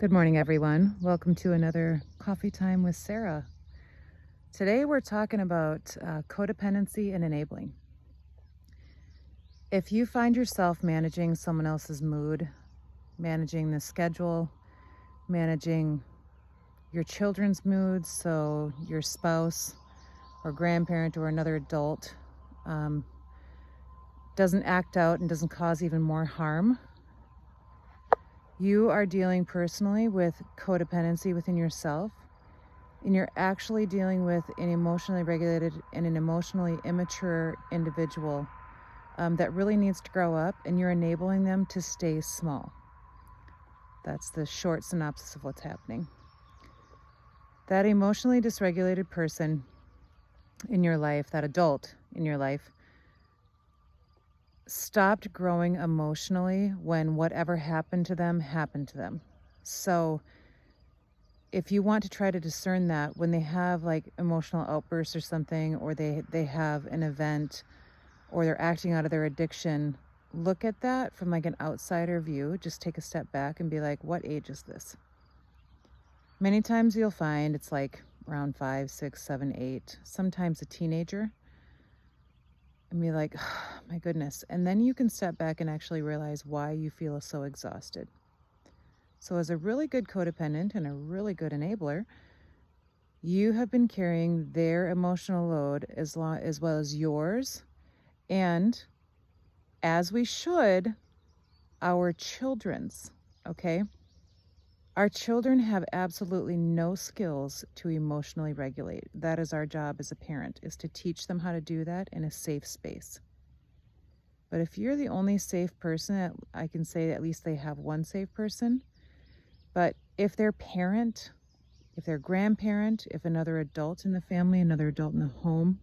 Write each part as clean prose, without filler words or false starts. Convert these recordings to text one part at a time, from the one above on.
Good morning, everyone. Welcome to another Coffee Time with Sarah. Today we're talking about codependency and enabling. If you find yourself managing someone else's mood, managing the schedule, managing your children's moods, so your spouse or grandparent or another adult doesn't act out and doesn't cause even more harm, you are dealing personally with codependency within yourself, and you're actually dealing with an emotionally regulated and an emotionally immature individual that really needs to grow up, and you're enabling them to stay small. That's the short synopsis of what's happening. That emotionally dysregulated person in your life, that adult in your life, stopped growing emotionally when whatever happened to them. So if you want to try to discern that when they have like emotional outbursts or something, or they have an event, or they're acting out of their addiction, look at that from like an outsider view. Just take a step back and be like, what age is this? Many times you'll find it's like around 5, 6, 7, 8, sometimes a teenager, and be like, oh, my goodness. And then you can step back and actually realize why you feel so exhausted. So as a really good codependent and a really good enabler, you have been carrying their emotional load as well as yours, and as we should, our children's, okay? Our children have absolutely no skills to emotionally regulate. That is our job as a parent, is to teach them how to do that in a safe space. But if you're the only safe person, I can say at least they have one safe person. But if their parent, if their grandparent, if another adult in the family, another adult in the home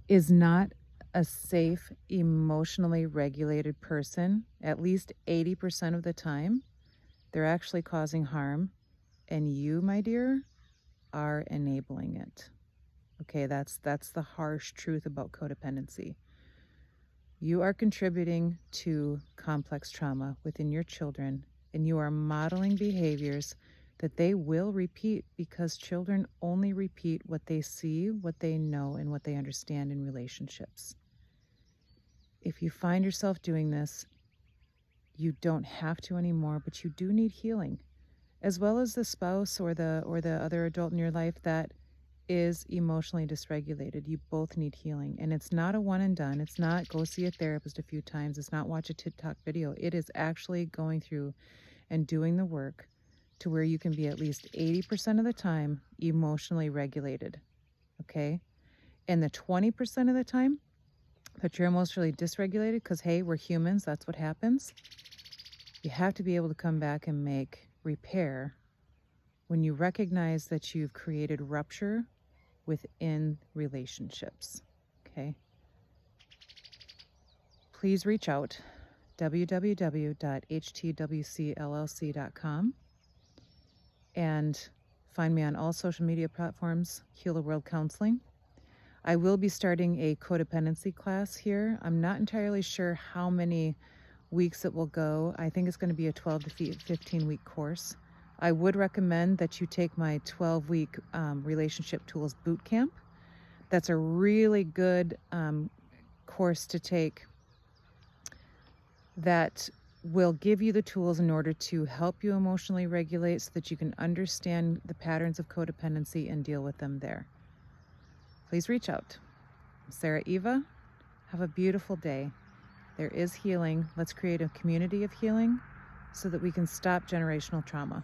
is not a safe, emotionally regulated person, at least 80% of the time, they're actually causing harm. And you, my dear, are enabling it. Okay, that's the harsh truth about codependency. You are contributing to complex trauma within your children, and you are modeling behaviors that they will repeat, because children only repeat what they see, what they know, and what they understand in relationships. If you find yourself doing this, you don't have to anymore, but you do need healing, as well as the spouse or the other adult in your life that is emotionally dysregulated. You both need healing, and it's not a one and done. It's not go see a therapist a few times. It's not watch a TikTok video. It is actually going through and doing the work to where you can be at least 80% of the time emotionally regulated, okay? And the 20% of the time that you're emotionally dysregulated, because hey, we're humans, that's what happens. You have to be able to come back and make repair when you recognize that you've created rupture within relationships, okay? Please reach out, www.htwcllc.com, and find me on all social media platforms, Heal the World Counseling. I will be starting a codependency class here. I'm not entirely sure how many weeks it will go. I think it's going to be a 12 to 15 week course. I would recommend that you take my 12-week relationship tools boot camp. That's a really good course to take that will give you the tools in order to help you emotionally regulate, so that you can understand the patterns of codependency and deal with them there. Please reach out. I'm Sarah Eva. Have a beautiful day. There is healing. Let's create a community of healing so that we can stop generational trauma.